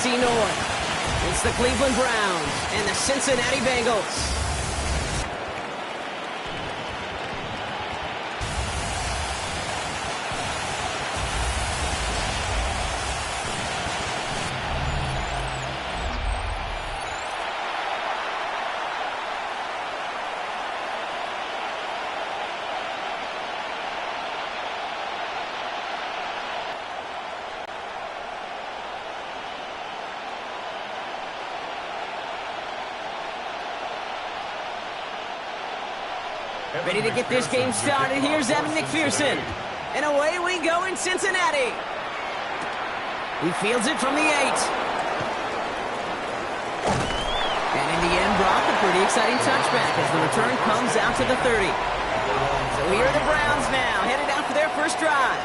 NFC North. It's the Cleveland Browns and the Cincinnati Bengals. Ready to get this game started. Here's Evan McPherson. And away we go in Cincinnati. He fields it from the 8. And in the end, Brock, a pretty exciting touchback as the return comes out to the 30. So here are the Browns now, headed out for their first drive.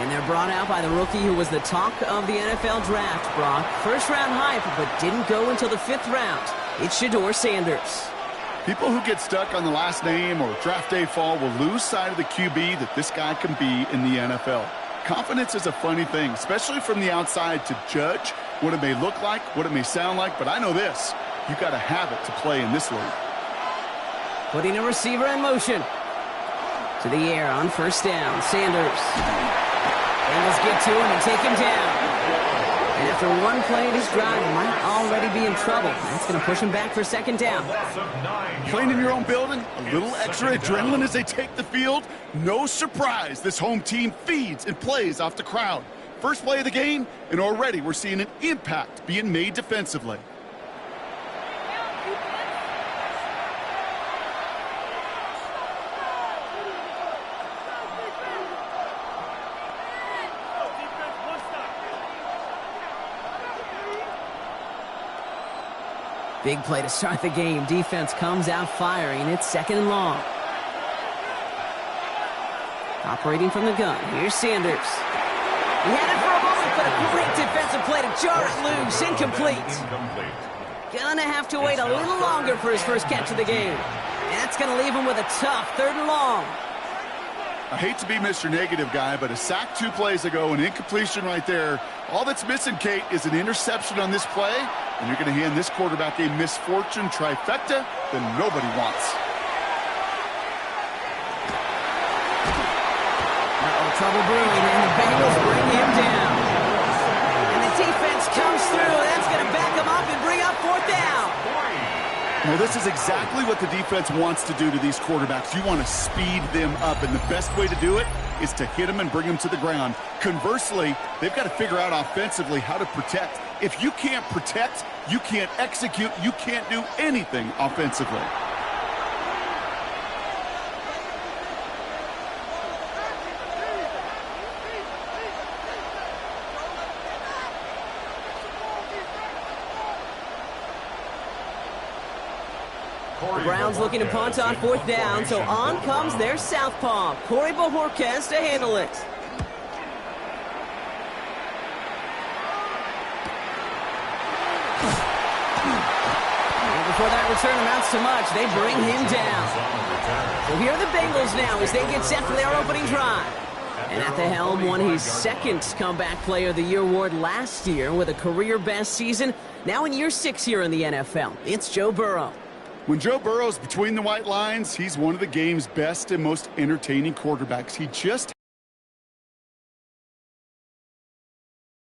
And they're brought out by the rookie who was the talk of the NFL draft, Brock. First round hype, but didn't go until the 5th round. It's Shedeur Sanders. People who get stuck on the last name or draft day fall will lose sight of the QB that this guy can be in the NFL. Confidence is a funny thing, especially from the outside, to judge what it may look like, what it may sound like, but I know this. You've got to have it to play in this league. Putting a receiver in motion. To the air on first down. Sanders. Bengals get to him and take him down. And after one play, this drive might already be in trouble. That's going to push him back for second down. Playing in your own building, a little extra adrenaline as they take the field. No surprise, this home team feeds and plays off the crowd. First play of the game, and already we're seeing an impact being made defensively. Big play to start the game. Defense comes out firing. It's 2nd and long. Operating from the gun. Here's Sanders. He had it for a moment, but a great defensive play to jar it loose. Incomplete. Gonna have to wait a little longer for his first catch of the game. And that's gonna leave him with a tough 3rd and long. I hate to be Mr. Negative guy, but a sack 2 plays ago, an incompletion right there. All that's missing, Kate, is an interception on this play, and you're going to hand this quarterback a misfortune trifecta that nobody wants. Trouble brewing, and the Bengals bring him down. And the defense comes through. That's going to back him up and bring up 4th down. Well, this is exactly what the defense wants to do to these quarterbacks. You want to speed them up, and the best way to do it is to hit them and bring them to the ground. Conversely, they've got to figure out offensively how to protect. If you can't protect, you can't execute, you can't do anything offensively. The Browns looking to punt on 4th down, so on comes their southpaw, Corey Bojorquez, to handle it. And before that return amounts to much, they bring him down. So here are the Bengals now as they get set for their opening drive. And at the helm, won his 2nd Comeback Player of the Year award last year with a career-best season. Now in year 6 here in the NFL, it's Joe Burrow. When Joe Burrow's between the white lines, he's one of the game's best and most entertaining quarterbacks. He just...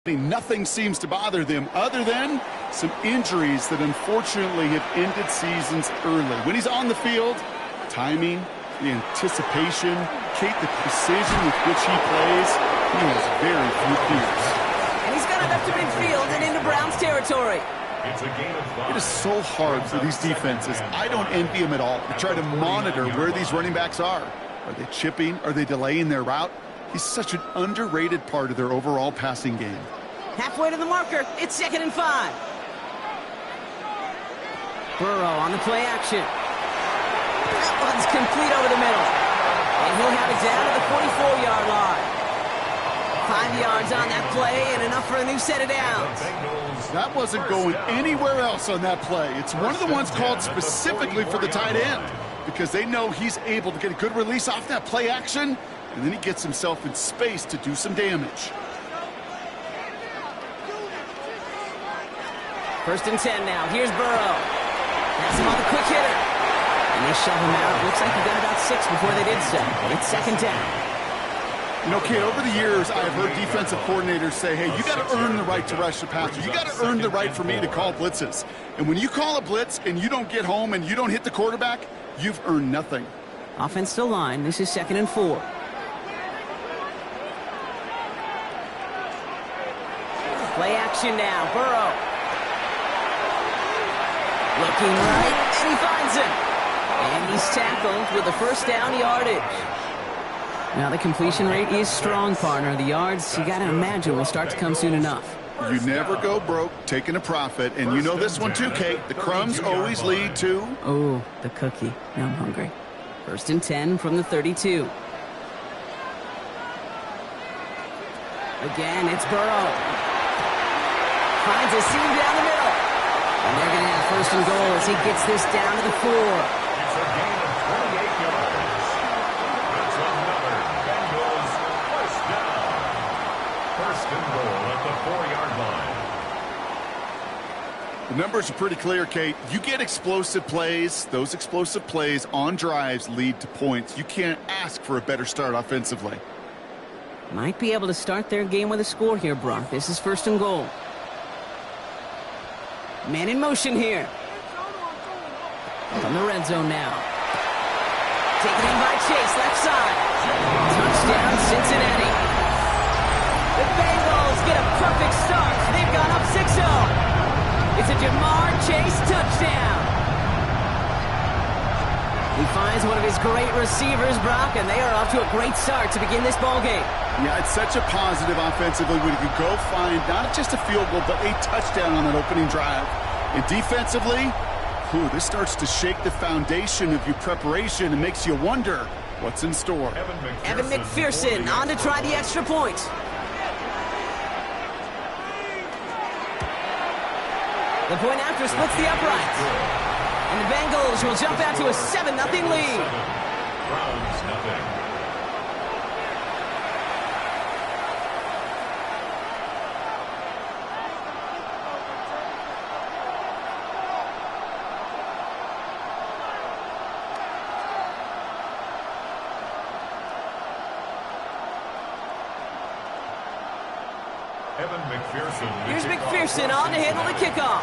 Nothing seems to bother them other than some injuries that unfortunately have ended seasons early. When he's on the field, timing, the anticipation, Kate, the precision with which he plays, he has very few peers. And he's got enough to midfield and into Browns territory. It is so hard for these defenses. I don't envy them at all. To try to monitor where these running backs are. Are they chipping? Are they delaying their route? He's such an underrated part of their overall passing game. Halfway to the marker. It's 2nd and 5. Burrow on the play action. That one's complete over the middle. And he'll have it down to the 44-yard line. 5 yards on that play and enough for a new set of downs. That wasn't going anywhere else on that play. It's one of the ones called specifically for the tight end because they know he's able to get a good release off that play action, and then he gets himself in space to do some damage. First and 10 now. Here's Burrow. That's him on the quick hitter. And they shove him out. Looks like he got about 6 before they did so. It's second down. You know, Kate, over the years, I've heard defensive coordinators say, hey, you got to earn the right to rush the passer. You got to earn the right for me to call blitzes. And when you call a blitz and you don't get home and you don't hit the quarterback, you've earned nothing. Offensive line. This is 2nd and 4. Play action now. Burrow. Looking right, and he finds him. And he's tackled with the first down yardage. Now the completion rate is strong, partner. The yards, you got to imagine, will start to come soon enough. You never go broke taking a profit. And you know this one too, Kate. The crumbs always lead to... Oh, the cookie. Now I'm hungry. First and 10 from the 32. Again, it's Burrow. Finds a seam down the middle. And they're going to have first and goal as he gets this down to the 4. It's a gain of 28 yards. That's another Bengals first down. First and goal at the 4-yard line. The numbers are pretty clear, Kate. You get explosive plays. Those explosive plays on drives lead to points. You can't ask for a better start offensively. Might be able to start their game with a score here, Brock. This is first and goal. Man in motion here. From the red zone now. Taken in by Chase, left side. Touchdown, Cincinnati. The Bengals get a perfect start. They've gone up 6-0. It's a Jamar Chase touchdown. He finds one of his great receivers, Brock, and they are off to a great start to begin this ball game. Yeah, it's such a positive offensively when you can go find not just a field goal, but a touchdown on that opening drive. And defensively, this starts to shake the foundation of your preparation and makes you wonder what's in store. Evan McPherson on to try the extra point. The point after splits the uprights. And the Bengals will jump out to a 7-0 lead. Browns nothing. Evan McPherson. Here's McPherson on to handle the kickoff.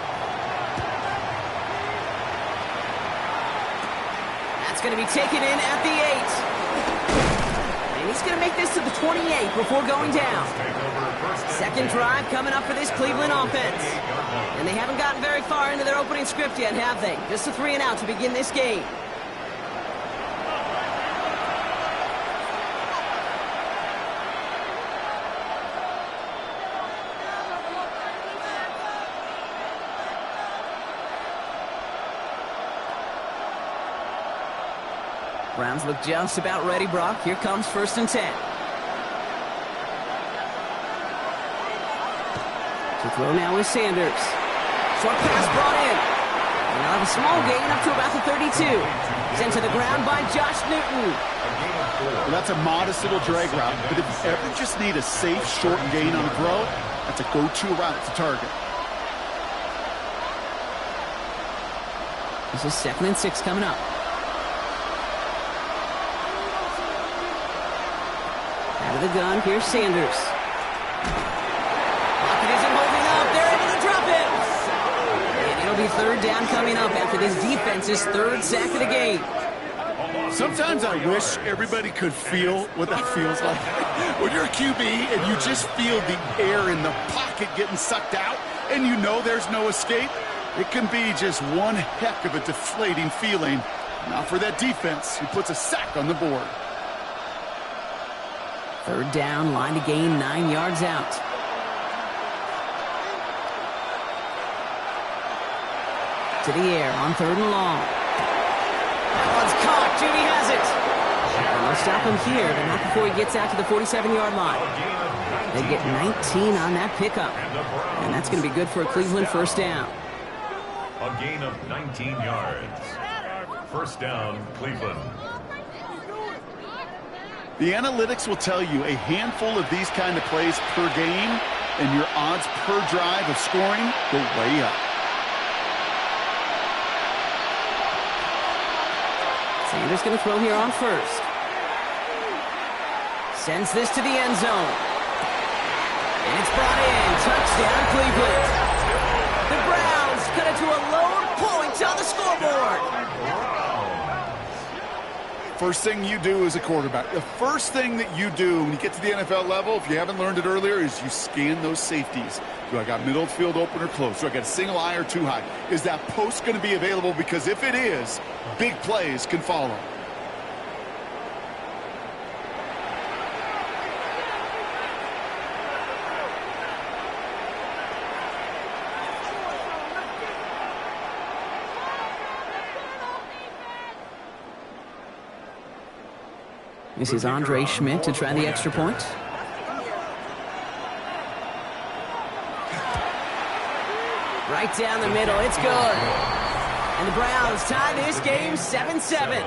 That's going to be taken in at the 8. And he's going to make this to the 28 before going down. Second drive coming up for this Cleveland offense. And they haven't gotten very far into their opening script yet, have they? Just a 3 and out to begin this game. Browns look just about ready, Brock. Here comes first and 10. To throw now is Sanders. Short pass brought in. And they'll have a small gain up to about the 32. Sent to the ground by Josh Newton. Well, that's a modest little drag route, but if you ever just need a safe, short gain on a throw, that's a go-to route to target. This is 2nd and 6 coming up. Out of the gun, here's Sanders. Pocket isn't holding up. They're able to drop it. And it'll be 3rd down coming up after this defense's 3rd sack of the game. Sometimes I wish everybody could feel what that feels like. When you're a QB and you just feel the air in the pocket getting sucked out and you know there's no escape, it can be just one heck of a deflating feeling. Not for that defense who puts a sack on the board. 3rd down, line to gain 9 yards out. To the air on 3rd and long. That one's caught. Judy has it. And they'll stop him here, but not before he gets out to the 47-yard line. They get 19 on that pickup. And that's going to be good for a Cleveland first down. A gain of 19 yards. First down, Cleveland. The analytics will tell you a handful of these kind of plays per game, and your odds per drive of scoring go way up. Sanders going to throw here on first. Sends this to the end zone. And it's brought in. Touchdown, Cleveland. The Browns cut it to a lone point on the scoreboard. First thing you do as a quarterback, the first thing that you do when you get to the NFL level, if you haven't learned it earlier, is you scan those safeties. Do I got middle field open or close? Do I got a single eye or too high? Is that post going to be available? Because if it is, big plays can follow. This is Andre Schmidt to try the extra point. Right down the middle, it's good. And the Browns tie this game 7-7.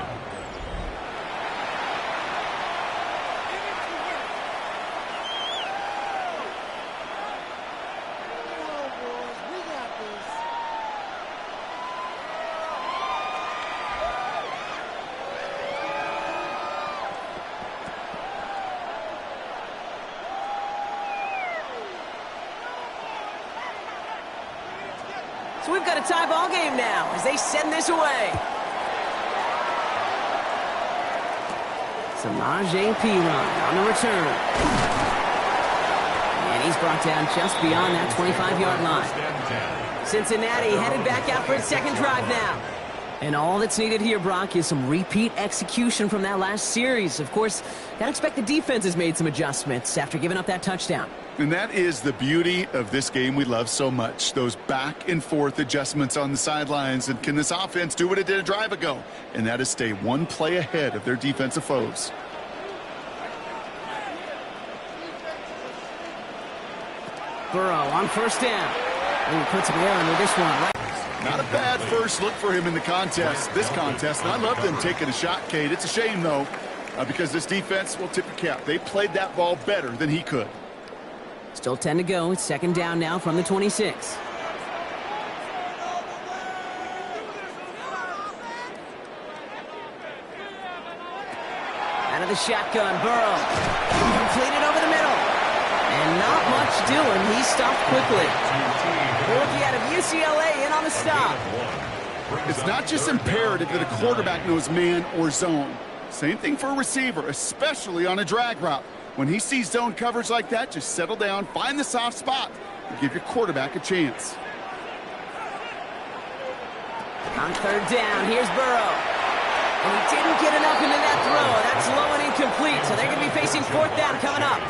So we've got a tie ball game now as they send this away. Samaje Perine on the return. And he's brought down just beyond that 25-yard line. Cincinnati headed back out for its second drive now. And all that's needed here, Brock, is some repeat execution from that last series. Of course, gotta expect the defense has made some adjustments after giving up that touchdown. And that is the beauty of this game we love so much, those back and forth adjustments on the sidelines. And can this offense do what it did a drive ago? And that is stay one play ahead of their defensive foes. Burrow on first down. And he puts him in with this one. Not a bad first look for him in the contest, this contest. And I love them taking a shot, Kate. It's a shame, though, because this defense will tip your cap. They played that ball better than he could. Still 10 to go. It's second down now from the 26. Out of the shotgun, Burrow. Completed over the middle. And not much doing. He stopped quickly. The rookie out of UCLA in on the stop. It's not just imperative that a quarterback knows man or zone. Same thing for a receiver, especially on a drag route. When he sees zone coverage like that, just settle down, find the soft spot, and give your quarterback a chance. On third down, here's Burrow. And he didn't get enough into that throw. That's low and incomplete, so they're going to be facing fourth down coming up.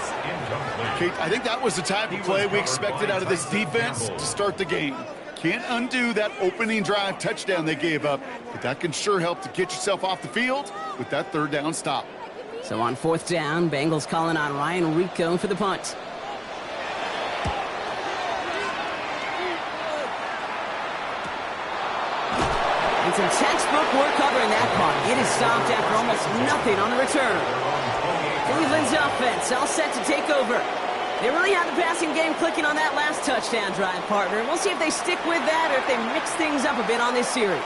Kate, I think that was the type of play we expected out of this defense to start the game. Can't undo that opening drive touchdown they gave up, but that can sure help to get yourself off the field with that third down stop. So on fourth down, Bengals calling on Ryan Rico for the punt. And some textbook work covering that punt. It is stopped after almost nothing on the return. Cleveland's offense all set to take over. They really have the passing game clicking on that last touchdown drive, partner. We'll see if they stick with that or if they mix things up a bit on this series.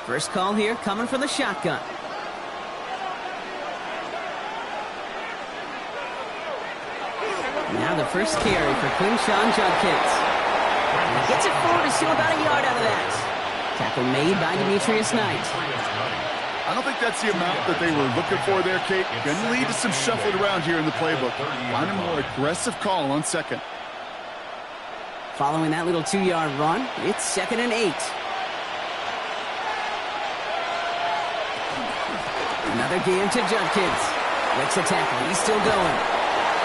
First call here coming from the shotgun. Now the first carry for Quinshawn Judkins. He gets it forward to steal about a yard out of that. Tackle made by Demetrius Knight. I don't think that's the amount that they were looking for there, Kate. Going to lead to some shuffling around here in the playbook. Find a more aggressive call on second. Following that little 2-yard run, it's 2nd and 8. Another game to Judkins. Makes a tackle. He's still going.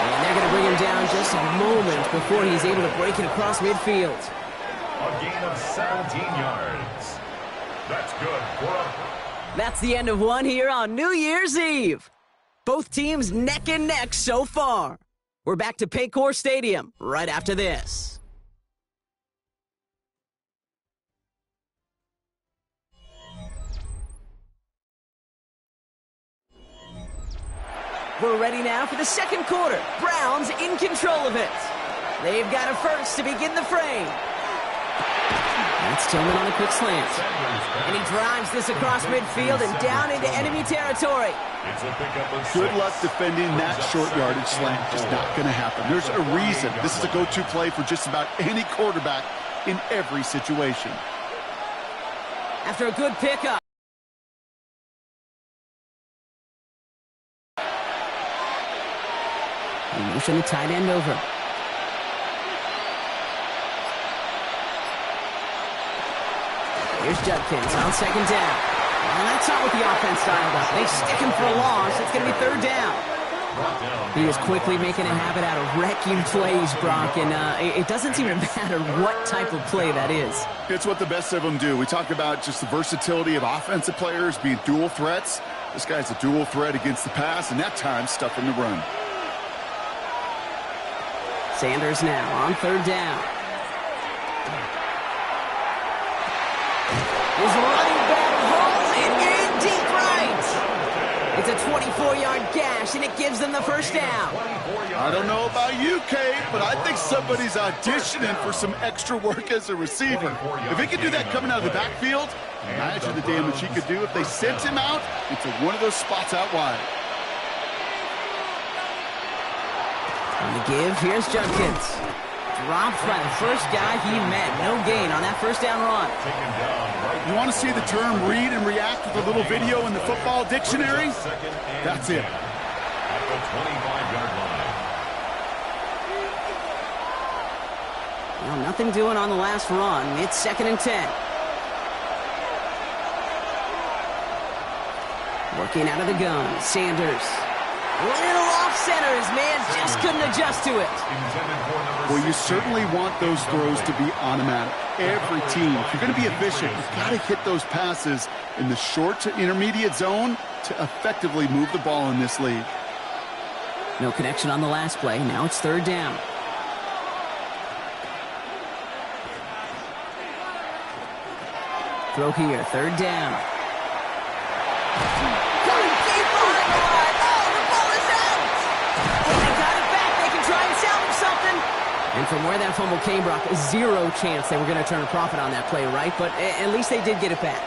And they're going to bring him down just a moment before he's able to break it across midfield. A gain of 17 yards. That's good for a... That's the end of one here on New Year's Eve. Both teams neck and neck so far. We're back to Paycor Stadium right after this. We're ready now for the second quarter. Browns in control of it. They've got a first to begin the frame. That's Tillman on a quick slant. And he drives this across midfield and down into enemy territory. Good luck defending that short yardage slant. Just not going to happen. There's a reason. This is a go-to play for just about any quarterback in every situation. After a good pickup. Motion the tight end over. Here's Judkins on second down. And that's not what the offense dialed up. They stick him for a loss. It's going to be third down. He is quickly making a habit out of wrecking plays, Brock, and it doesn't seem to matter what type of play that is. It's what the best of them do. We talked about just the versatility of offensive players being dual threats. This guy's a dual threat against the pass, and that time stuffing the run. Sanders now on third down. His running back hauls it in deep right. It's a 24-yard gash, and it gives them the first down. I don't know about you, Kate, but I think somebody's auditioning for some extra work as a receiver. If he could do that coming out of the backfield, imagine the damage he could do if they sent him out into one of those spots out wide. On the give, here's Judkins. Dropped by the first guy he met. No gain on that first down run. You want to see the term read and react with a little video in the football dictionary? That's it. At the 25-yard line. Well, nothing doing on the last run. It's 2nd and 10. Working out of the gun, Sanders. Little off center. His man just couldn't adjust to it. Well, you certainly want those throws to be automatic. Every team, if you're going to be efficient, you've got to hit those passes in the short to intermediate zone to effectively move the ball in this league. No connection on the last play. Now it's third down. Throw here, third down. Going deep behind the line. Oh, the ball is out! When they got it back, they can try and salvage something. And from where that fumble came, Brock, zero chance they were going to turn a profit on that play, right? But at least they did get it back.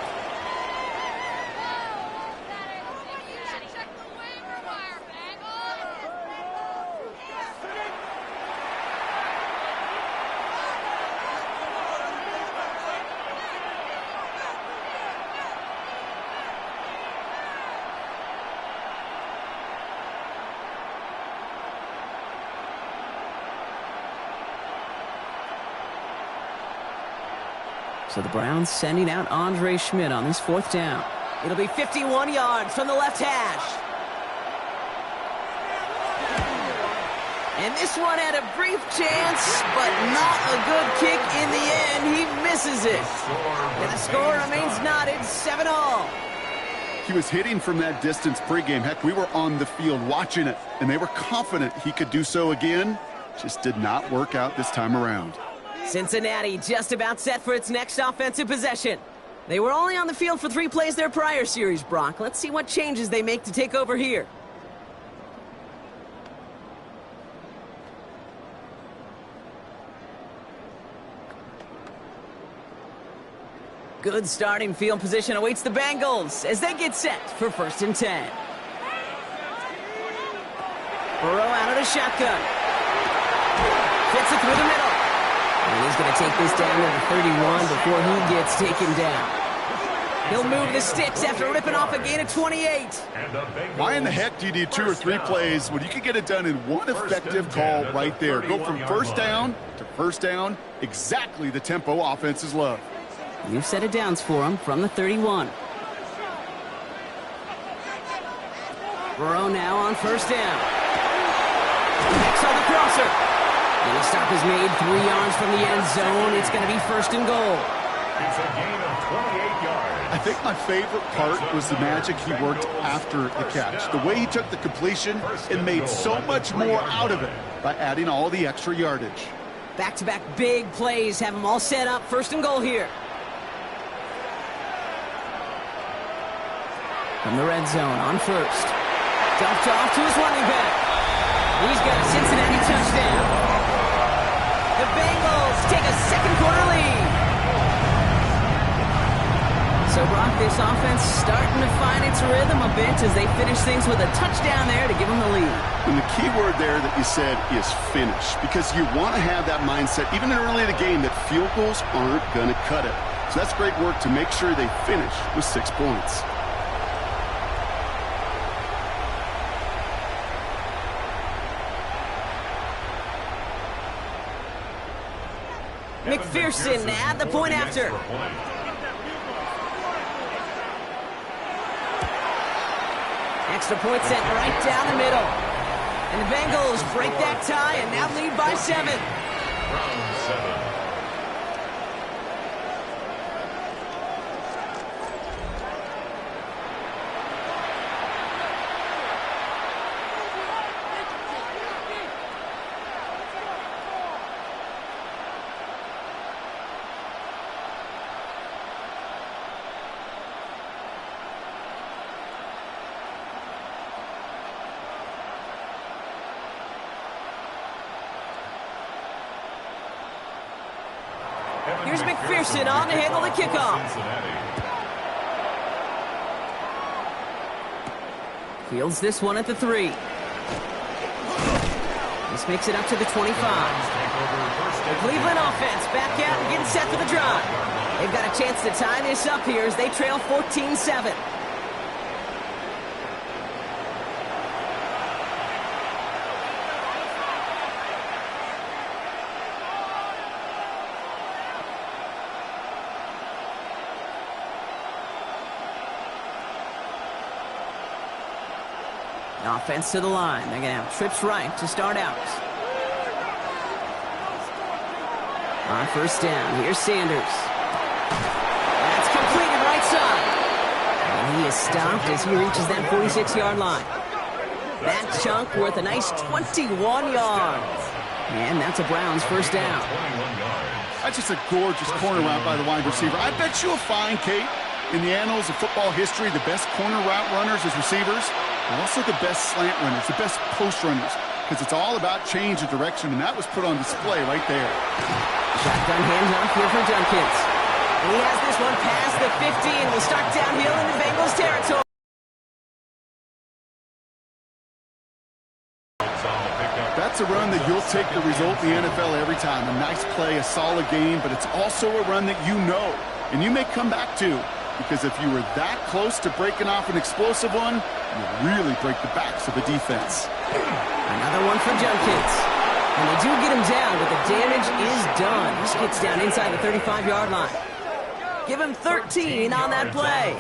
So the Browns sending out Andre Schmidt on this fourth down. It'll be 51 yards from the left hash. And this one had a brief chance, but not a good kick in the end. He misses it. And the score remains knotted 7-all. He was hitting from that distance pregame. Heck, we were on the field watching it, and they were confident he could do so again. Just did not work out this time around. Cincinnati just about set for its next offensive possession. They were only on the field for 3 plays their prior series, Brock. Let's see what changes they make to take over here. Good starting field position awaits the Bengals as they get set for 1st and 10. Burrow out of the shotgun. Fits it through the middle. And he's going to take this down to the 31 before he gets taken down. He'll move the sticks after ripping off a gain of 28. Why in the heck do you need 2 or 3 plays when you can get it done in one effective call right there? Go from first down to first down, exactly the tempo offenses love. New set of downs for him from the 31. Burrow now on first down. Next on the crosser. And the stop is made 3 yards from the end zone. It's going to be 1st and goal. It's a gain of 28 yards. I think my favorite part was the magic he worked after the catch. The way he took the completion and made so much more out of it by adding all the extra yardage. Back-to-back big plays have them all set up. 1st and goal here. From the red zone on first. Dumped off to his running back. He's got a Cincinnati touchdown. The Bengals take a second-quarter lead. So, Brock, this offense starting to find its rhythm a bit as they finish things with a touchdown there to give them the lead. And the key word there that you said is finish, because you want to have that mindset, even early in the game, that field goals aren't going to cut it. So that's great work to make sure they finish with 6 points. McPherson at the point after. Extra point sent right down the middle. And the Bengals break that tie and now lead by 7. Round 7. Here's McPherson on to handle the kickoff. Fields this one at the 3. This makes it up to the 25. The Cleveland offense back out and getting set for the drive. They've got a chance to tie this up here as they trail 14-7. Offense to the line. They're going to have trips right to start out. On first down, here's Sanders. That's completed right side. And he is stopped as he reaches that 46-yard line. That chunk worth a nice 21 yards. And that's a Browns first down. That's just a gorgeous corner route by the wide receiver. I bet you'll find, Kate, in the annals of football history, the best corner route runners as receivers are also the best slant runners, the best post runners, because it's all about change of direction, and that was put on display right there. Shotgun handoff here for Dunkins. And he has this one past the 50 and will start downhill into Bengals territory. That's a run that you'll take the result in the NFL every time. A nice play, a solid game, but it's also a run that you know, and you may come back to, because if you were that close to breaking off an explosive one, you really break the backs of the defense. Another one for Dunkins. And they do get him down, but the damage is done. This gets down inside the 35-yard line. Give him 13 on that play.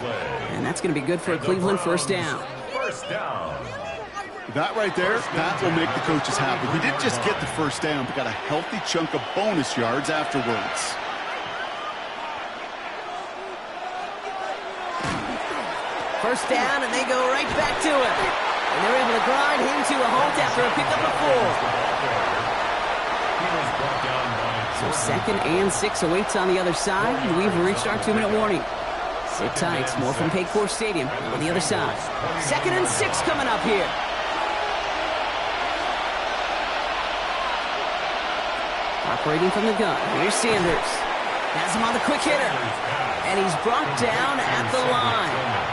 And that's going to be good for a Cleveland first down. First down. That right there, that will make the coaches happy. He didn't just get the first down, but got a healthy chunk of bonus yards afterwards. First down, and they go right back to it. And they're able to grind him to a halt after a pickup of 4. So 2nd and 6 awaits on the other side, and we've reached our 2-minute warning. Sit tight, more from Paycor Stadium on the other side. 2nd and 6 coming up here. Operating from the gun, here's Sanders. Has him on the quick hitter. And he's brought down at the line.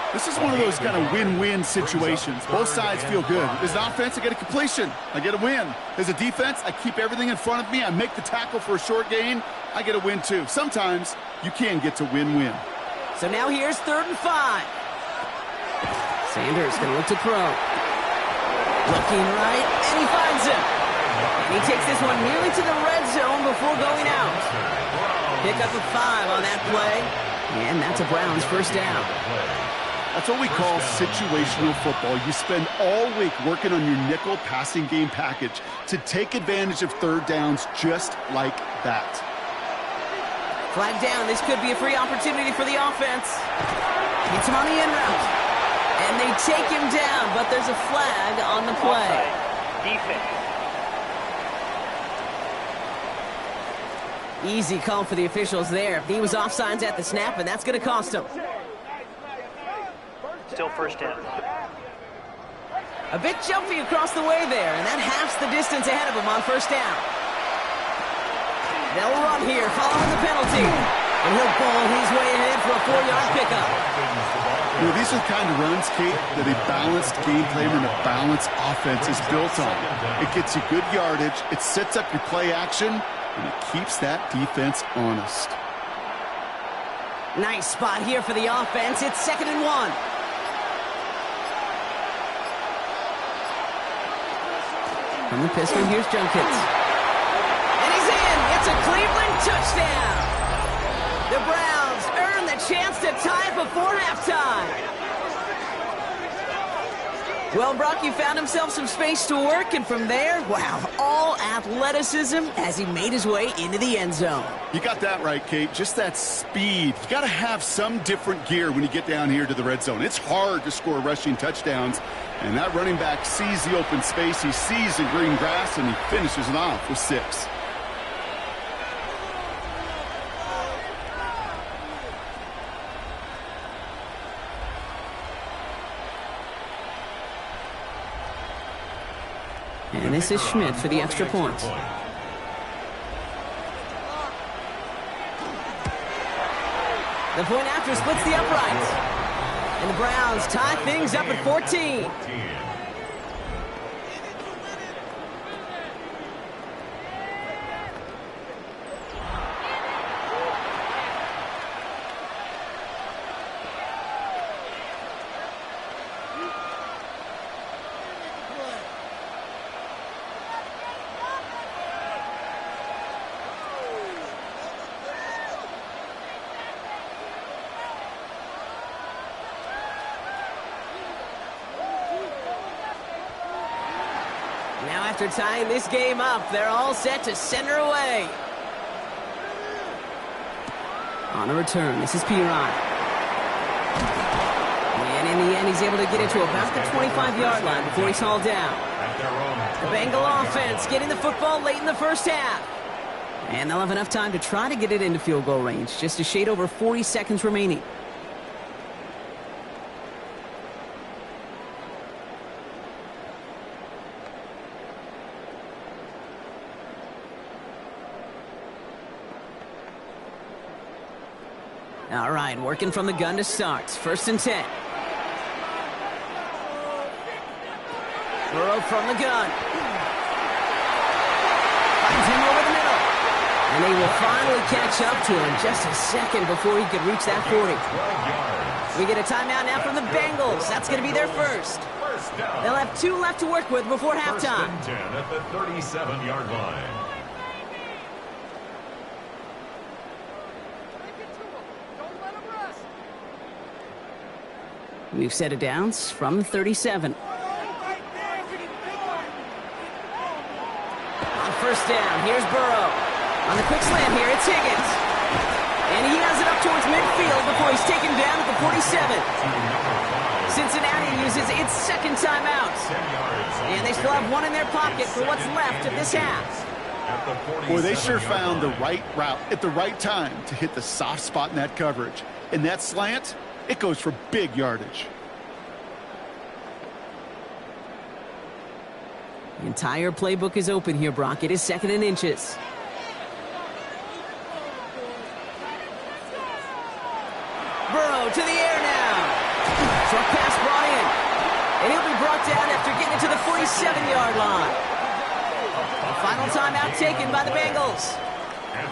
This is one of those kind of win-win situations. Both sides feel good. As an offense, I get a completion. I get a win. As a defense, I keep everything in front of me. I make the tackle for a short gain. I get a win, too. Sometimes you can get to win-win. So now here's 3rd and 5. Sanders going to look to throw. Looking right, and he finds him. And he takes this one nearly to the red zone before going out. Pick up a 5 on that play. And that's a Browns first down. That's what we call situational football. You spend all week working on your nickel passing game package to take advantage of third downs just like that. Flag down. This could be a free opportunity for the offense. Gets him on the in route. And they take him down, but there's a flag on the play. Defense. Easy call for the officials there. He was offsides at the snap, and that's going to cost him. Still first down. A bit jumpy across the way there, and that halves the distance ahead of him on first down. They'll run here following the penalty. And he'll ball his way ahead for a 4-yard pickup. You know, these are the kind of runs, Kate, that a balanced game plan and a balanced offense is built on. It gets you good yardage, it sets up your play action, and it keeps that defense honest. Nice spot here for the offense. It's 2nd and 1. From the pistol, here's Junkins. And he's in. It's a Cleveland touchdown. The Browns earn the chance to tie before halftime. Well, Brock, you found himself some space to work, and from there, wow, all athleticism as he made his way into the end zone. You got that right, Kate. Just that speed. You got to have some different gear when you get down here to the red zone. It's hard to score rushing touchdowns, and that running back sees the open space, he sees the green grass, and he finishes it off with 6. And this is Schmidt for the extra point. The point after splits the uprights. And the Browns tie things up at 14. Now after tying this game up, they're all set to send her away. On a return, this is Piron. And in the end, he's able to get it to about the 25-yard line before he's hauled down. The Bengal offense getting the football late in the first half. And they'll have enough time to try to get it into field goal range. Just a shade over 40 seconds remaining. All right, working from the gun to start. 1st and 10. Burrow from the gun. Finds him over the middle. And they will finally catch up to him just a second before he could reach that 40. We get a timeout now from the Bengals. That's going to be their first. They'll have 2 left to work with before halftime. 1st and 10 at the 37-yard line. We've set it down from 37. On 1st down, here's Burrow. On the quick slant here, it's Higgins. And he has it up towards midfield before he's taken down at the 47. Cincinnati uses its 2nd timeout. And they still have 1 in their pocket for what's left of this half. Boy, they sure found the right route at the right time to hit the soft spot in that coverage. And that slant, it goes for big yardage. The entire playbook is open here, Brock. It is 2nd and inches. Burrow to the air now. Short pass brought in. And he'll be brought down after getting it to the 47-yard line. A final timeout taken by the Bengals.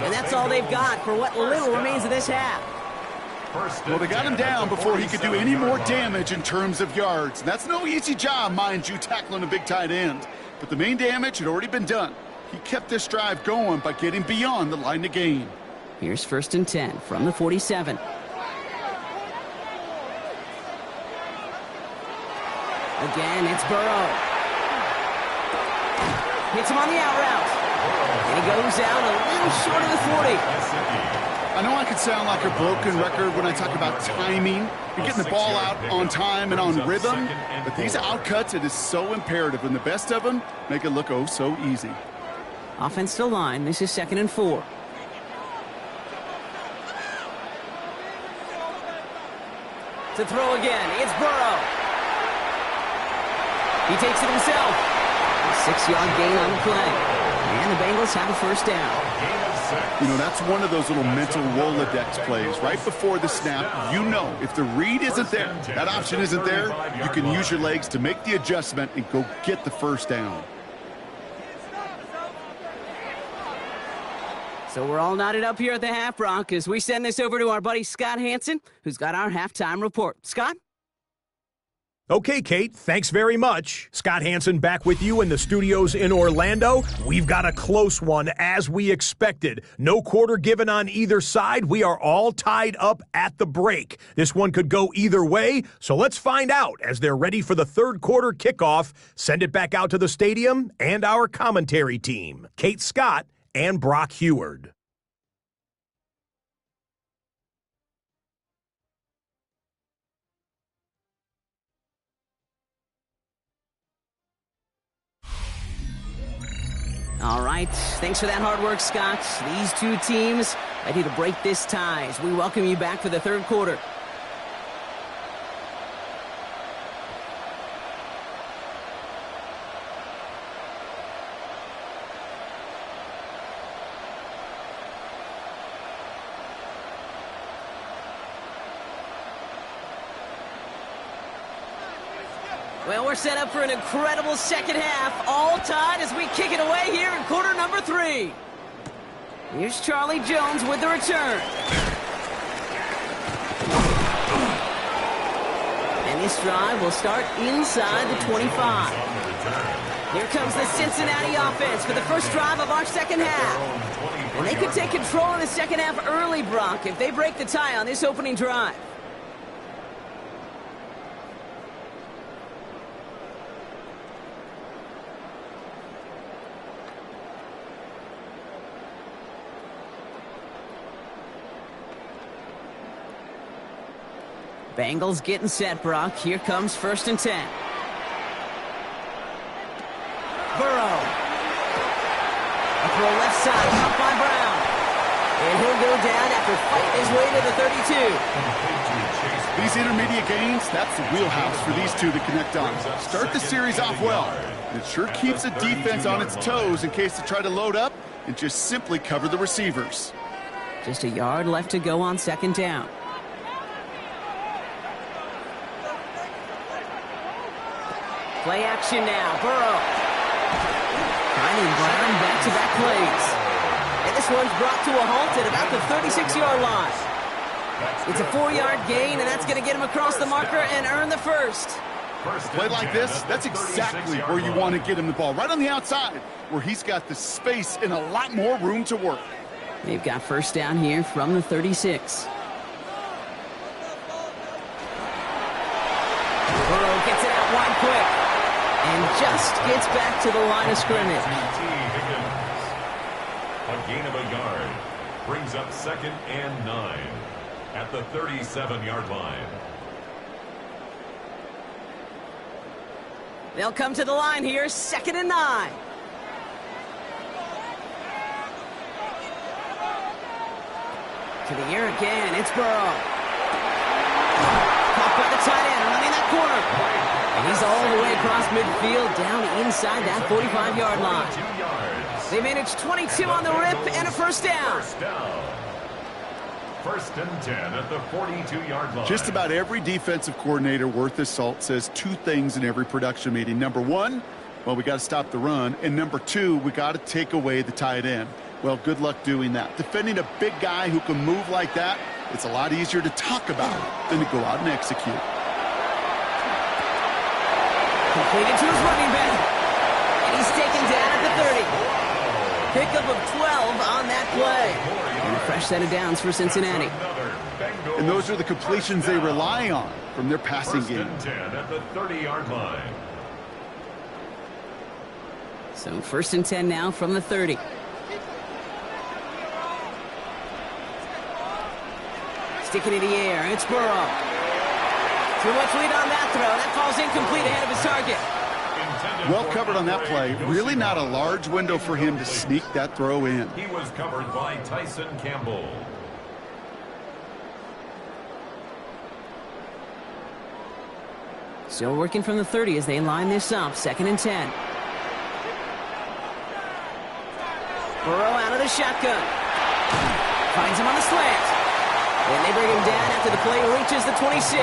And that's all they've got for what little remains of this half. Well, they got him down before he could do any more damage in terms of yards. And that's no easy job, mind you, tackling a big tight end. But the main damage had already been done. He kept this drive going by getting beyond the line to gain. Here's 1st and 10 from the 47. Again, it's Burrow. Hits him on the out route. And he goes out a little short of the 40. I know I could sound like a broken record when I talk about timing and getting the ball out on time and on rhythm, but these outcuts, it is so imperative, and the best of them make it look oh so easy. Offensive line, this is 2nd and 4. To throw again, it's Burrow. He takes it himself. A 6-yard gain on the play. And the Bengals have a first down. You know, that's one of those little mental Rolodex plays. Right before the snap, you know if the read isn't there, that option isn't there, you can use your legs to make the adjustment and go get the first down. So we're all knotted up here at the half, Brock, as we send this over to our buddy Scott Hansen, who's got our halftime report. Scott? Okay, Kate, thanks very much. Scott Hansen back with you in the studios in Orlando. We've got a close one, as we expected. No quarter given on either side. We are all tied up at the break. This one could go either way, so let's find out as they're ready for the third quarter kickoff. Send it back out to the stadium and our commentary team, Kate Scott and Brock Heward. All right, thanks for that hard work, Scott. These two teams ready to break this tie as we welcome you back for the third quarter. Well, we're set up for an incredible second half, all tied as we kick it away here in quarter number 3. Here's Charlie Jones with the return. And this drive will start inside the 25. Here comes the Cincinnati offense for the first drive of our second half. And they could take control in the second half early, Brock, if they break the tie on this opening drive. Bengals getting set, Brock. Here comes 1st and 10. Burrow. A throw left side, caught by Brown. And he'll go down after fighting his way to the 32. These intermediate gains, that's the wheelhouse for these two to connect on. Start the series off well. It sure keeps the defense on its toes in case they try to load up and just simply cover the receivers. Just a yard left to go on 2nd down. Play action now, Burrow. Finding Brown back-to-back plays. And this one's brought to a halt at about the 36-yard line. It's a 4-yard gain, and that's going to get him across the marker and earn the first. A play like this, that's exactly where you want to get him the ball, right on the outside, where he's got the space and a lot more room to work. They've got first down here from the 36. Burrow gets it out wide quick. And just gets back to the line of scrimmage. A gain of a yard brings up 2nd and 9 at the 37-yard line. They'll come to the line here, 2nd and 9. To the air again, it's Burrow. Caught by the tight end, running that corner. And he's all the way across midfield, down inside that 45-yard line. They managed 22 on the rip and a first down. 1st and 10 at the 42-yard line. Just about every defensive coordinator worth his salt says two things in every production meeting. Number one, well, we got to stop the run. And number two, we got to take away the tight end. Well, good luck doing that. Defending a big guy who can move like that, it's a lot easier to talk about than to go out and execute. Completed to his running back. And he's taken down at the 30. Pickup of 12 on that play. And a fresh set of downs for Cincinnati. And those are the completions they rely on from their passing game. 1st and 10 at the 30-yard line. So 1st and 10 now from the 30. Sticking in the air, it's Burrow. Too much lead on that throw. That falls incomplete ahead of his target. Well covered on that play. Really not a large window for him to sneak that throw in. He was covered by Tyson Campbell. Still working from the 30 as they line this up. 2nd and 10. Burrow out of the shotgun. Finds him on the slant. And they bring him down after the play reaches the 26.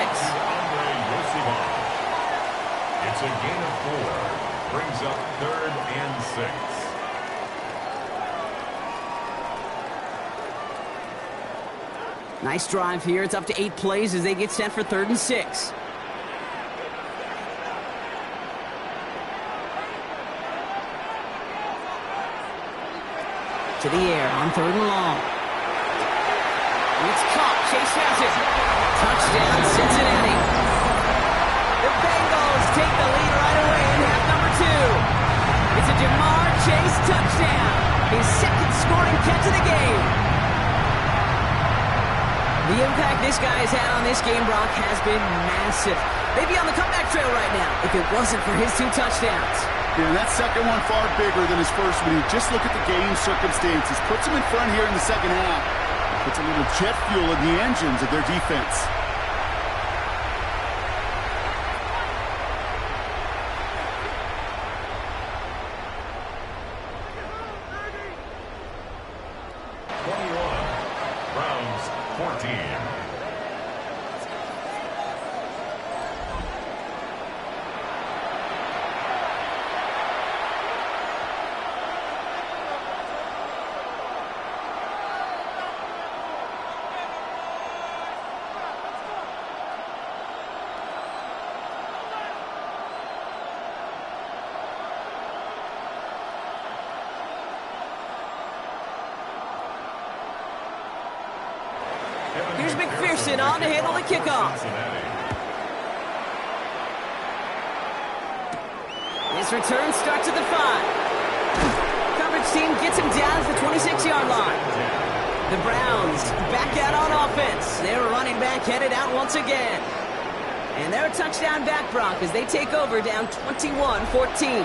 It's a gain of 4. Brings up 3rd and 6. Nice drive here. It's up to 8 plays as they get set for 3rd and 6. To the air on 3rd and long. It's caught. Chase has it. Touchdown, Cincinnati. The Bengals take the lead right away in half number 2. It's a Jamar Chase touchdown. His 2nd scoring catch of the game. The impact this guy has had on this game, Brock, has been massive. They'd be on the comeback trail right now if it wasn't for his 2 touchdowns. Yeah, that second one far bigger than his first one. You just look at the game circumstances. Puts him in front here in the second half. Puts a little jet fuel in the engines of their defense. Browns 14. Here's McPherson on to handle the kickoff. His return starts at the 5. Coverage team gets him down to the 26-yard line. The Browns back out on offense. Their running back headed out once again. And they're a touchdown back, Brock, as they take over down 21-14.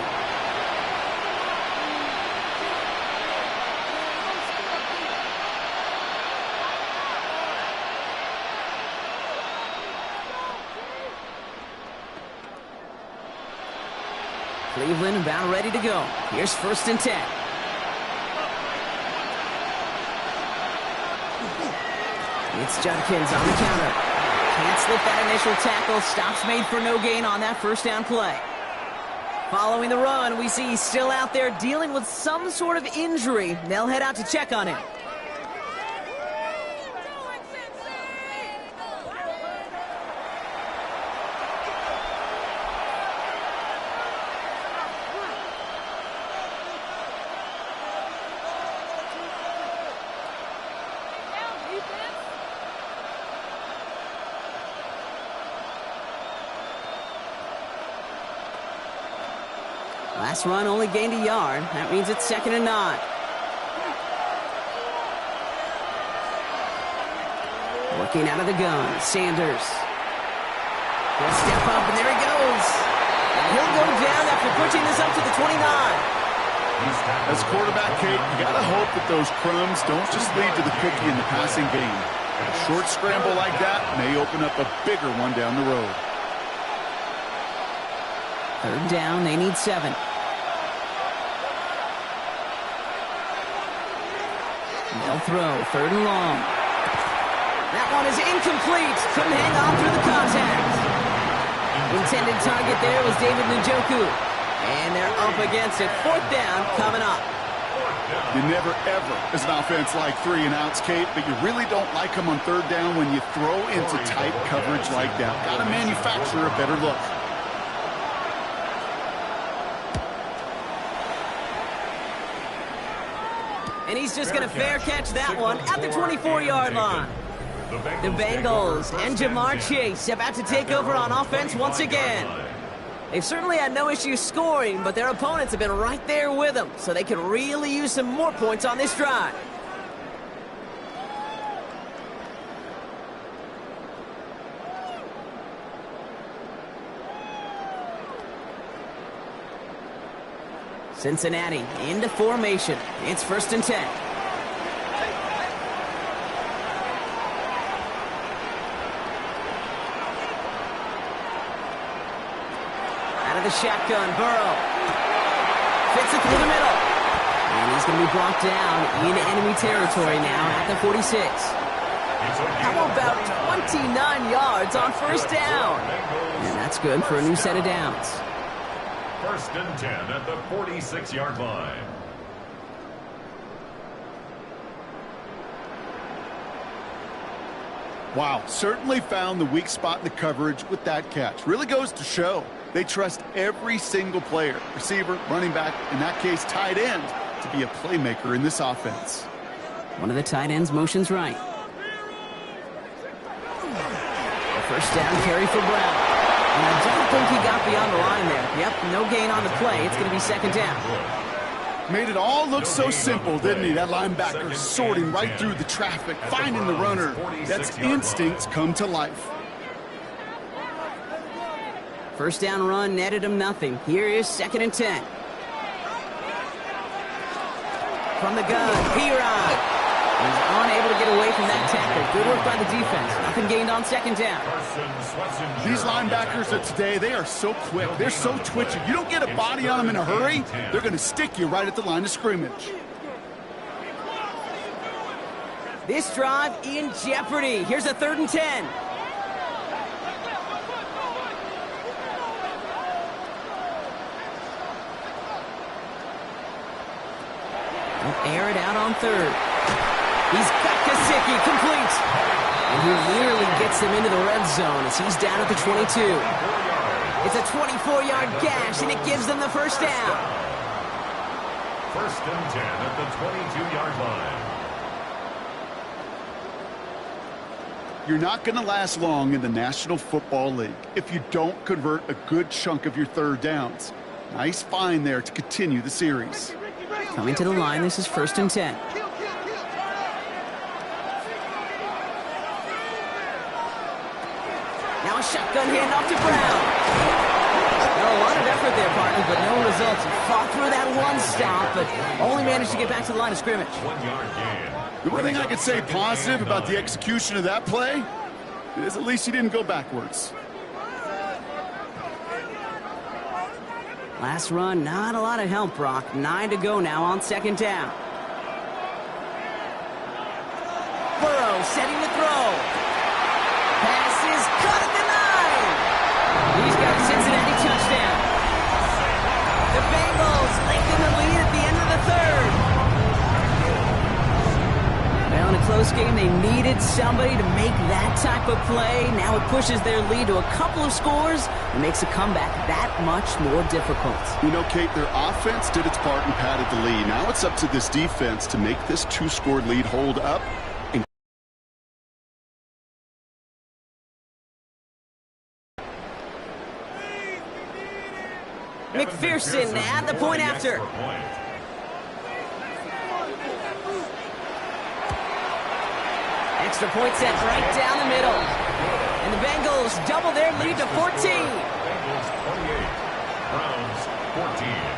Cleveland about ready to go. Here's 1st and 10. It's Judkins on the counter. Can't slip that initial tackle. Stops made for no gain on that 1st down play. Following the run, we see he's still out there dealing with some sort of injury. They'll head out to check on him. Last run only gained a yard. That means it's 2nd and 9. Working out of the gun, Sanders. He'll step up, and there he goes. And he'll go down after pushing this up to the 29. As quarterback, Kate, you got to hope that those crumbs don't just lead to the cookie in the passing game. A short scramble like that may open up a bigger one down the road. 3rd down, they need 7. They'll throw, 3rd and long. That one is incomplete. Couldn't hang on through the contact. Intended target there was David Njoku. And they're up against it. 4th down coming up. You never, ever, as an offense, like 3 and outs, Kate, but you really don't like them on 3rd down when you throw into tight coverage like that. Got to manufacture a better look. And he's just going to fair catch that one at the 24-yard line. The Bengals and Jamar Chase about to take over on offense once again. They've certainly had no issues scoring, but their opponents have been right there with them, so they could really use some more points on this drive. Cincinnati into formation. It's 1st and 10. Out of the shotgun, Burrow. Fits it through the middle. And he's going to be brought down in enemy territory now at the 46. How about 29 yards on first down? And that's good for a new set of downs. First and 10 at the 46-yard line. Wow, certainly found the weak spot in the coverage with that catch. Really goes to show they trust every single player, receiver, running back, in that case, tight end, to be a playmaker in this offense. One of the tight ends motions right. A first down carry for Brown. And I don't think he got beyond the line there. Yep, no gain on the play. It's going to be second down. Made it all look so simple, didn't he? That linebacker sorting right through the traffic, finding the runner. That's instincts come to life. First down run netted him nothing. Here is second and 10. From the gun, P-Rod. He's unable to get away from that tackle. Good work by the defense. Nothing gained on second down. These linebackers of today, they are so quick. They're so twitchy. You don't get a body on them in a hurry, they're going to stick you right at the line of scrimmage. This drive in jeopardy. Here's a third and 10. Air it out on third. He's got Gesicki complete. And he nearly gets them into the red zone as he's down at the 22. It's a 24-yard gash, and it gives them the first down. First and 10 at the 22-yard line. You're not going to last long in the National Football League if you don't convert a good chunk of your third downs. Nice find there to continue the series. Coming to the line, this is first and 10. Now a shotgun handoff to Brown. Well, a lot of effort there, partner, but no results. He fought through that one stop, but only managed to get back to the line of scrimmage. 1 yard gain. The one thing I could say positive about the execution of that play is at least he didn't go backwards. Last run, not a lot of help, Brock. 9 to go now on second down. Burrow setting the throw. Pass is caught at the 9. He's got a Cincinnati touchdown. The Bengals lengthen the lead at the end of the third. Well, in a close game, they needed somebody to make that type of play. Now it pushes their lead to a couple of scores and makes a comeback that much more difficult. You know, Kate, their offense did its part and padded the lead. Now it's up to this defense to make this 2-score lead hold up. McPherson at the point after. Extra point set right down the middle. And the Bengals double their lead to 14. Bengals 28, Browns 14.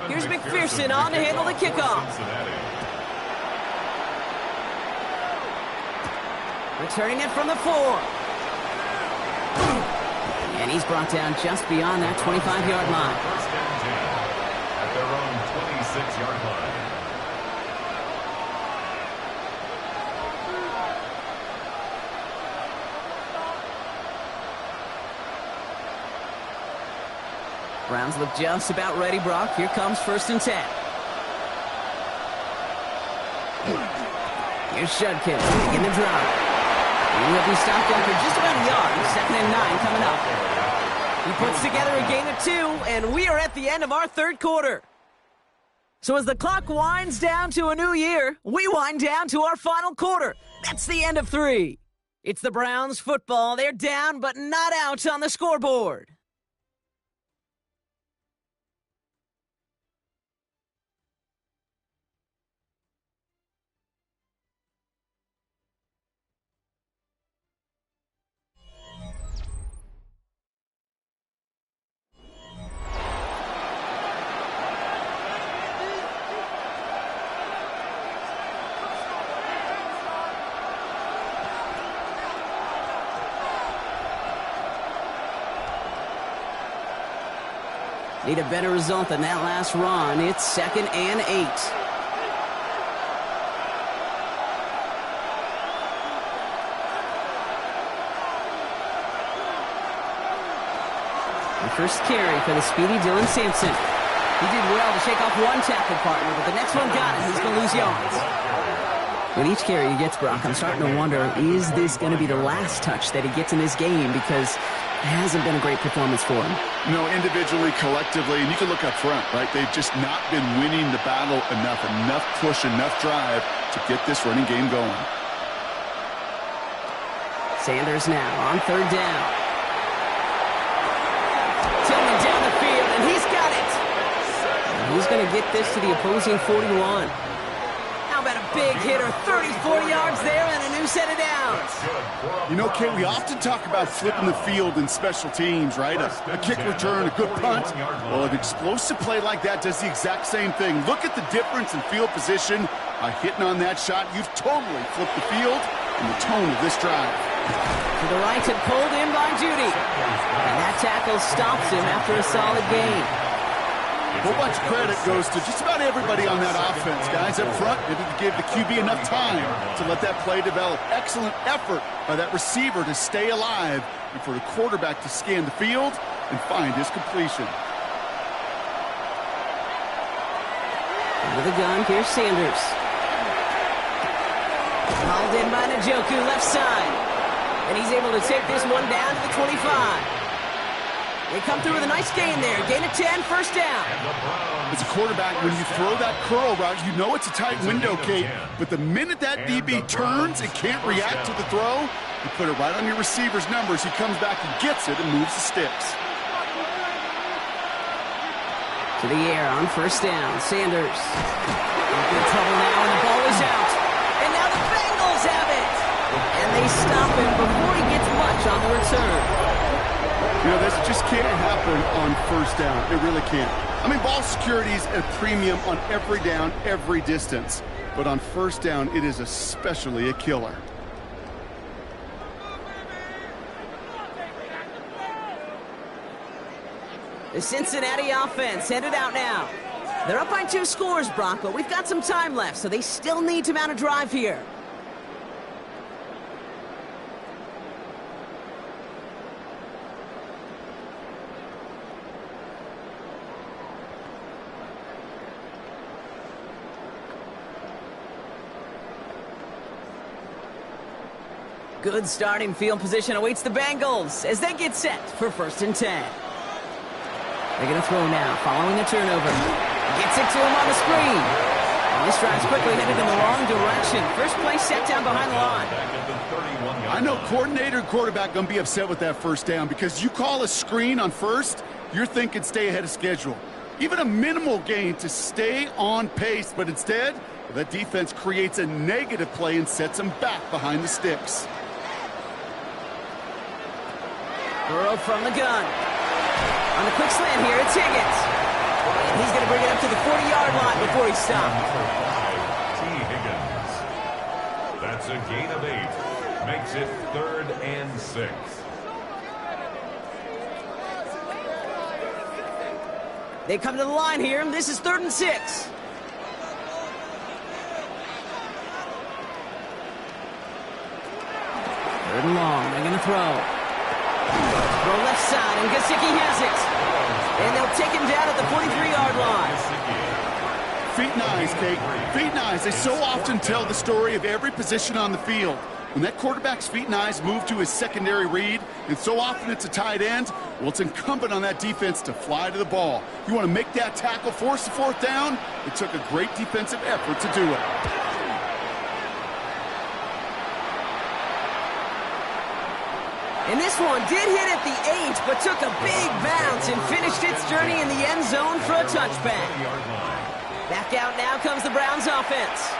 Here's McPherson on to handle the kickoff. Returning it from the 4. And he's brought down just beyond that 25-yard line. First and 10 at their own 26-yard line. Browns look just about ready, Brock. Here comes first and 10. Here's Shudkin in the drive. He'll be stopped after just about a yard. Second and 9 coming up. He puts together a gain of 2, and we are at the end of our third quarter. So as the clock winds down to a new year, we wind down to our final quarter. That's the end of 3. It's the Browns football. They're down, but not out on the scoreboard. Need a better result than that last run. It's 2nd and 8. The first carry for the speedy Dylan Sampson. He did well to shake off one tackle partner, but the next one got him. He's going to lose yards. With each carry he gets, Brock, I'm starting to wonder, is this going to be the last touch that he gets in this game? Because it hasn't been a great performance for him. No, individually, collectively, and you can look up front, right? They've just not been winning the battle enough push, enough drive to get this running game going. Sanders now on 3rd down. Tillman down the field, and he's got it. And he's going to get this to the opposing 41. How about a big hitter, 34 yards there, and a new set of downs. You know, Kate, we often talk about flipping the field in special teams, right? A kick return, a good punt. Well, an explosive play like that does the exact same thing. Look at the difference in field position. By hitting on that shot, you've totally flipped the field and the tone of this drive. To the right and pulled in by Judy. And that tackle stops him after a solid gain. A whole bunch of credit goes to just about everybody on that offense, guys. Up front, they didn't give the QB enough time to let that play develop. Excellent effort by that receiver to stay alive and for the quarterback to scan the field and find his completion. With a gun, here's Sanders. Hauled in by Njoku, left side. And he's able to take this one down to the 25. They come through with a nice gain there. Gain of 10, first down. As a quarterback, when you throw that curl route, you know it's a tight window, Kate. But the minute that DB turns and can't react to the throw, you put it right on your receiver's numbers. He comes back and gets it and moves the sticks. To the air on first down. Sanders. In trouble now, and the ball is out. And now the Bengals have it. And they stop him before he gets much on the return. You know, this just can't happen on first down. It really can't. I mean, ball security is a premium on every down, every distance. But on first down, it is especially a killer. The Cincinnati offense headed out now. They're up by 2 scores, Brock, but we've got some time left, so they still need to mount a drive here. Good starting field position awaits the Bengals as they get set for 1st and 10. They're going to throw now, following a turnover. Gets it to him on the screen. And this drive's quickly headed in the wrong direction. First play set down behind the line. I know coordinator and quarterback going to be upset with that first down because you call a screen on first, you're thinking stay ahead of schedule. Even a minimal gain to stay on pace, but instead, that defense creates a negative play and sets them back behind the sticks. Burrow from the gun. On the quick slant here, it's Higgins. And he's going to bring it up to the 40-yard line before he stops. T. Higgins. That's a gain of 8. Makes it 3rd and 6. They come to the line here, and this is 3rd and 6. Third and long, they're going to throw. Throw left side, and Gesicki has it. And they'll take him down at the 43-yard line. Feet and eyes, Kate. Feet and eyes. They so often tell the story of every position on the field. When that quarterback's feet and eyes move to his secondary read, and so often it's a tight end, well, it's incumbent on that defense to fly to the ball. You want to make that tackle, force the 4th down? It took a great defensive effort to do it. And this one did hit at the 8, but took a big bounce and finished its journey in the end zone for a touchback. Back out now comes the Browns offense.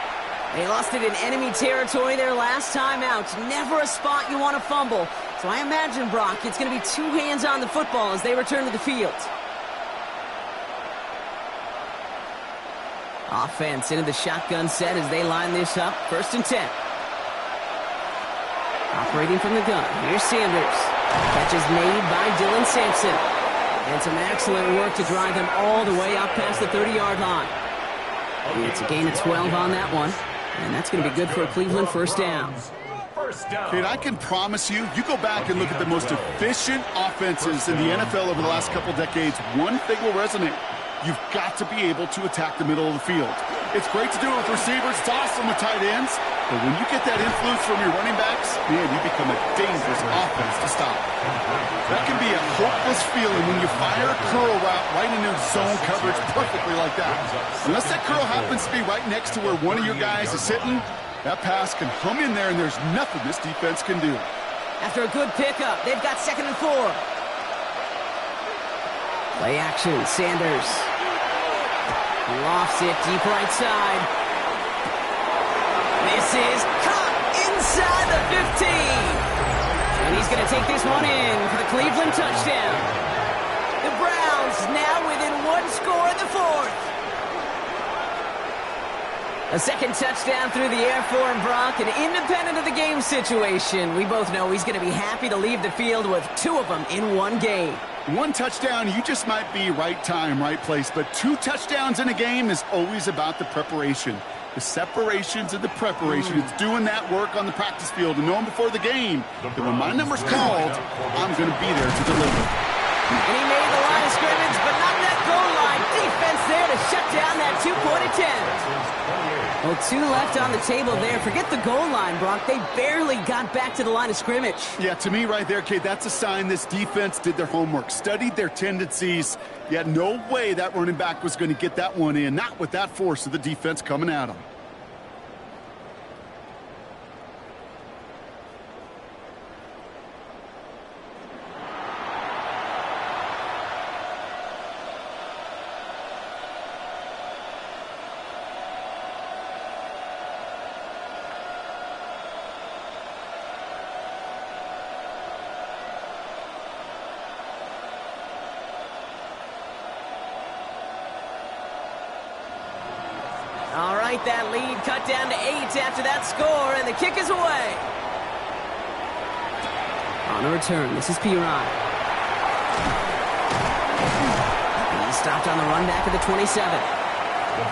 They lost it in enemy territory their last time out. Never a spot you want to fumble. So I imagine, Brock, it's going to be 2 hands on the football as they return to the field. Offense into the shotgun set as they line this up. 1st and 10. Operating from the gun, here's Sanders. Catch is made by Dylan Sampson. And some excellent work to drive them all the way up past the 30-yard line. It's a gain of 12 on that one. And that's going to be good for a Cleveland first down. Kate, I can promise you, you go back and look at the most efficient offenses in the NFL over the last couple decades, one thing will resonate. You've got to be able to attack the middle of the field. It's great to do it with receivers. It's awesome with tight ends. But when you get that influence from your running backs, man, you become a dangerous offense to stop. That can be a hopeless feeling when you fire a curl route right into zone coverage perfectly like that. Unless that curl happens to be right next to where one of your guys is sitting, that pass can hum in there, and there's nothing this defense can do. After a good pickup, they've got 2nd and 4. Play action, Sanders. Lofts it deep right side. This is caught inside the 15. And he's going to take this one in for the Cleveland touchdown. The Browns now within 1 score in the 4th. A second touchdown through the air for him, Brock, and independent of the game situation, we both know he's going to be happy to leave the field with 2 of them in one game. 1 touchdown, you just might be right time, right place. But 2 touchdowns in a game is always about the preparation. The separations and the preparation. It's doing that work on the practice field and knowing before the game that when my number's called, I'm going to be there to deliver. And he made the line of scrimmage, but not that goal line. Defense there to shut down that 2-point attempt. Well, 2 left on the table there. Forget the goal line, Brock. They barely got back to the line of scrimmage. Yeah, to me right there, Kate, that's a sign this defense did their homework, studied their tendencies. Yeah, no way that running back was going to get that one in, not with that force of the defense coming at him. All right, that lead cut down to 8 after that score, and the kick is away. On a return, this is Piron. He's stopped on the run back at the 27.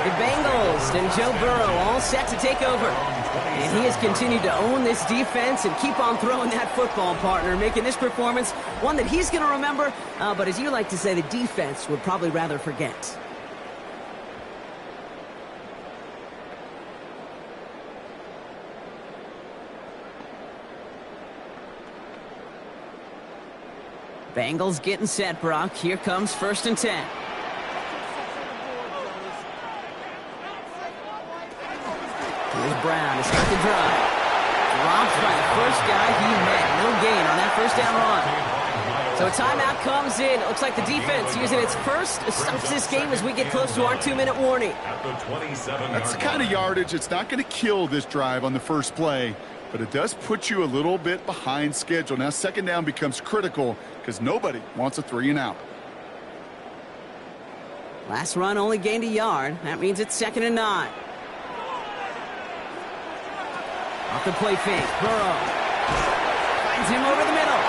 The Bengals and Joe Burrow all set to take over. And he has continued to own this defense and keep on throwing that football, partner, making this performance one that he's going to remember, but as you like to say, the defense would probably rather forget. Bengals getting set, Brock. Here comes 1st and 10. Here's Brown to start the drive. Dropped by the first guy he met. No gain on that 1st down run. So a timeout comes in. It looks like the defense using its first stops this game as we get close to our 2-minute warning. That's the kind of yardage that's not going to kill this drive on the first play, but it does put you a little bit behind schedule. Now 2nd down becomes critical because nobody wants a 3-and-out. Last run only gained a yard. That means it's 2nd and 9. Off the play fake, Burrow finds him over the middle.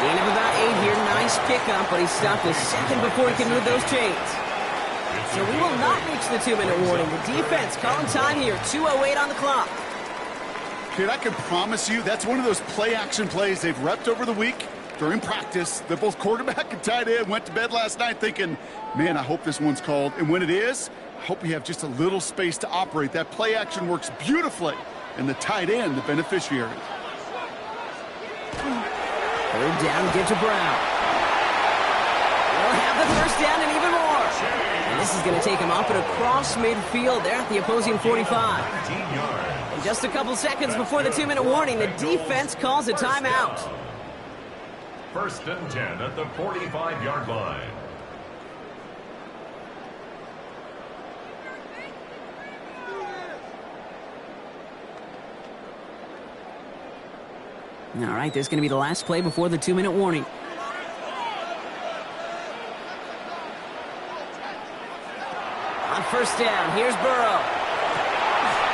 Gain of about 8 here. Nice pickup, but he stopped a second before he can move those chains. So we will not reach the 2-minute warning. The defense calling time here. 2:08 on the clock. Kid, I can promise you that's one of those play-action plays they've repped over the week during practice. That both quarterback and tight end went to bed last night thinking, man, I hope this one's called. And when it is, I hope we have just a little space to operate. That play-action works beautifully, and the tight end, the beneficiary. 3rd down, get to Brown. We'll have the 1st down and even more. And this is going to take him up and across midfield there at the opposing 45. And just a couple seconds before the 2-minute warning, the defense calls a timeout. 1st and 10 at the 45-yard line. All right, this is going to be the last play before the 2-minute warning. On 1st down, here's Burrow.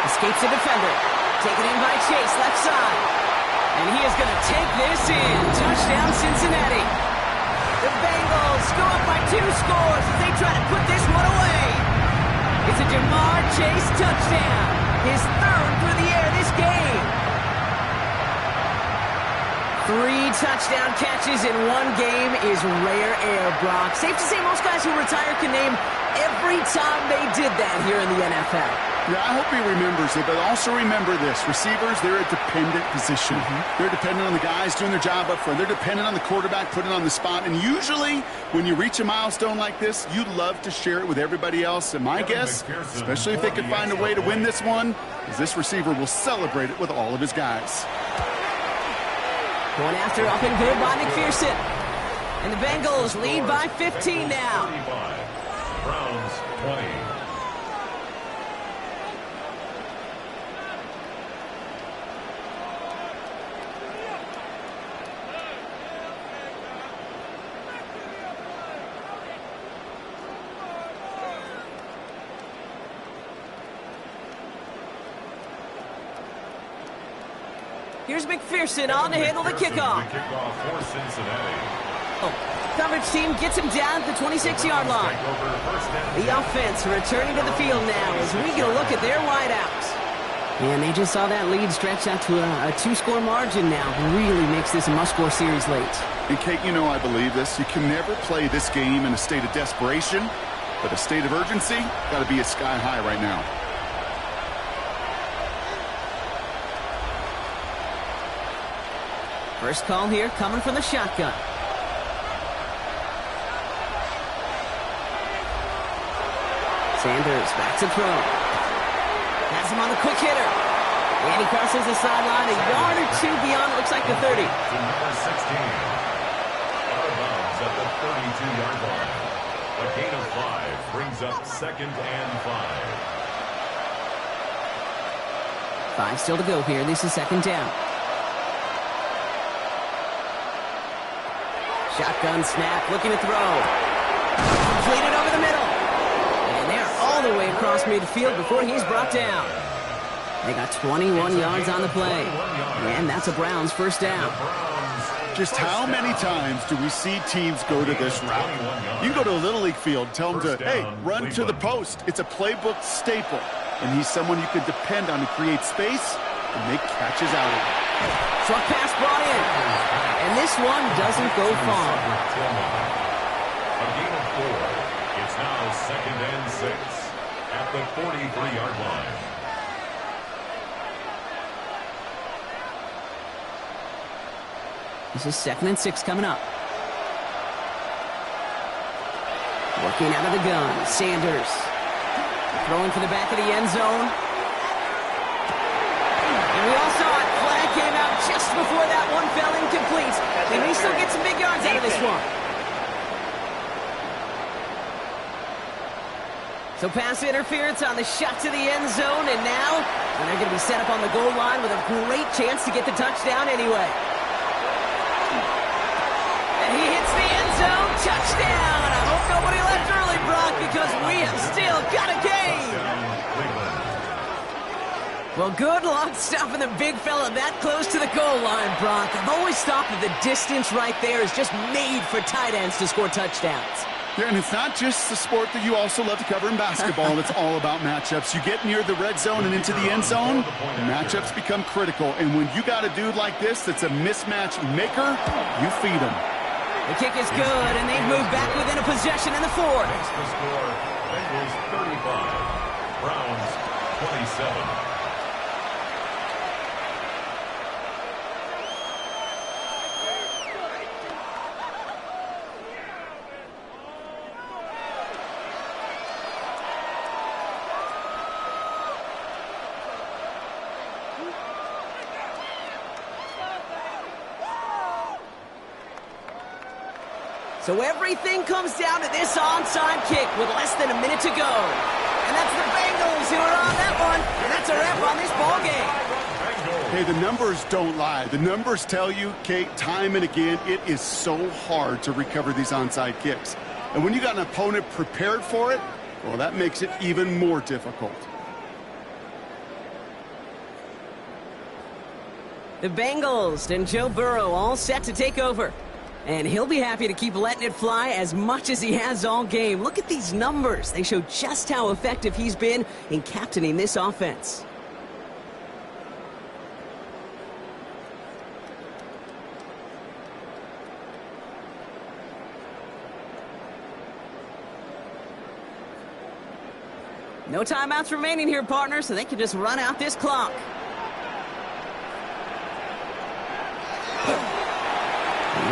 Escapes a defender. Taken in by Chase, left side. And he is going to take this in. Touchdown, Cincinnati. The Bengals go up by 2 scores as they try to put this one away. It's a Jamar Chase touchdown. His 3rd through the air this game. 3 touchdown catches in 1 game is rare air, Brock. Safe to say most guys who retire can name every time they did that here in the NFL. Yeah, I hope he remembers it, but also remember this. Receivers, they're a dependent position. They're dependent on the guys doing their job up front. They're dependent on the quarterback putting on the spot. And usually, when you reach a milestone like this, you'd love to share it with everybody else. And my guess, especially if they could find a way to win this one, is this receiver will celebrate it with all of his guys. Going after up and good by McPherson. And the Bengals lead by 15 now. Browns 20. Here's McPherson on to handle the kickoff. The kickoff for Cincinnati. Coverage team gets him down at the 26-yard line. The offense returning to the field now as we get a look at their wideouts. And they just saw that lead stretch out to a 2-score margin now. Really makes this a must-score series late. And Kate, you know I believe this. You can never play this game in a state of desperation, but a state of urgency got to be at sky high right now. First call here coming from the shotgun. Sanders back to throw. Has him on the quick hitter. And he crosses the sideline a yard or 2 beyond, it looks like the 30. To number 16. Out of bounds at the 32-yard line. A gain of 5 brings up 2nd and 5. 5 still to go here. This is 2nd down. Shotgun snap, looking to throw. Completed over the middle. And they're all the way across midfield before he's brought down. They got 21 yards on the play. And that's a Browns first down. Just how many times do we see teams go to this route? You go to a Little League field, tell them to, hey, run to the post. It's a playbook staple. And he's someone you can depend on to create space and make catches out of it. Short pass brought in. And this one doesn't go far. A gain of 4. It's now 2nd and 6 at the 43-yard line. This is 2nd and 6 coming up. Working out of the gun, Sanders. Throwing for the back of the end zone. And we all saw it. Flag came out just before that one fell incomplete. They may still get some big yards out of this one. So pass interference on the shot to the end zone, and now they're going to be set up on the goal line with a great chance to get the touchdown anyway. And he hits the end zone. Touchdown! I hope nobody left early, Brock, because we have still got a game. Well, good luck stopping the big fella that close to the goal line, Brock. I've always thought that the distance right there is just made for tight ends to score touchdowns. Yeah, and it's not just the sport that you also love to cover in basketball. It's all about matchups. You get near the red zone and into the end zone, matchups become critical. And when you got a dude like this that's a mismatch maker, you feed him. The kick is good, and they've moved back within a possession in the 4. Makes the score Bengals 35, Browns 27. So everything comes down to this onside kick with less than a minute to go. And that's the Bengals who are on that one. And that's a wrap on this ball game. Hey, the numbers don't lie. The numbers tell you, Kate, time and again, it is so hard to recover these onside kicks. And when you got an opponent prepared for it, well, that makes it even more difficult. The Bengals and Joe Burrow all set to take over. And he'll be happy to keep letting it fly as much as he has all game. Look at these numbers. They show just how effective he's been in captaining this offense. No timeouts remaining here, partner, so they can just run out this clock.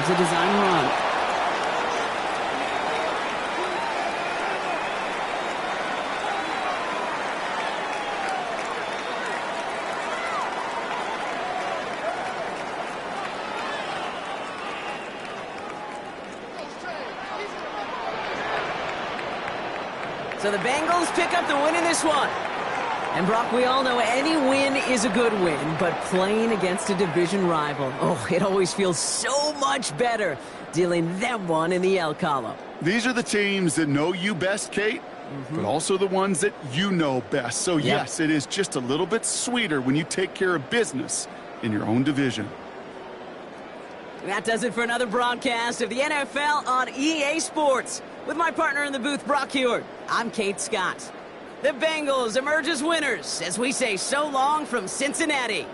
Here's a design run. So the Bengals pick up the win in this one. And Brock, we all know any win is a good win, but playing against a division rival, oh, it always feels so much better dealing them one in the L column. These are the teams that know you best, Kate, but also the ones that you know best. So, yes, it is just a little bit sweeter when you take care of business in your own division. That does it for another broadcast of the NFL on EA Sports. With my partner in the booth, Brock Heward, I'm Kate Scott. The Bengals emerge as winners as we say so long from Cincinnati.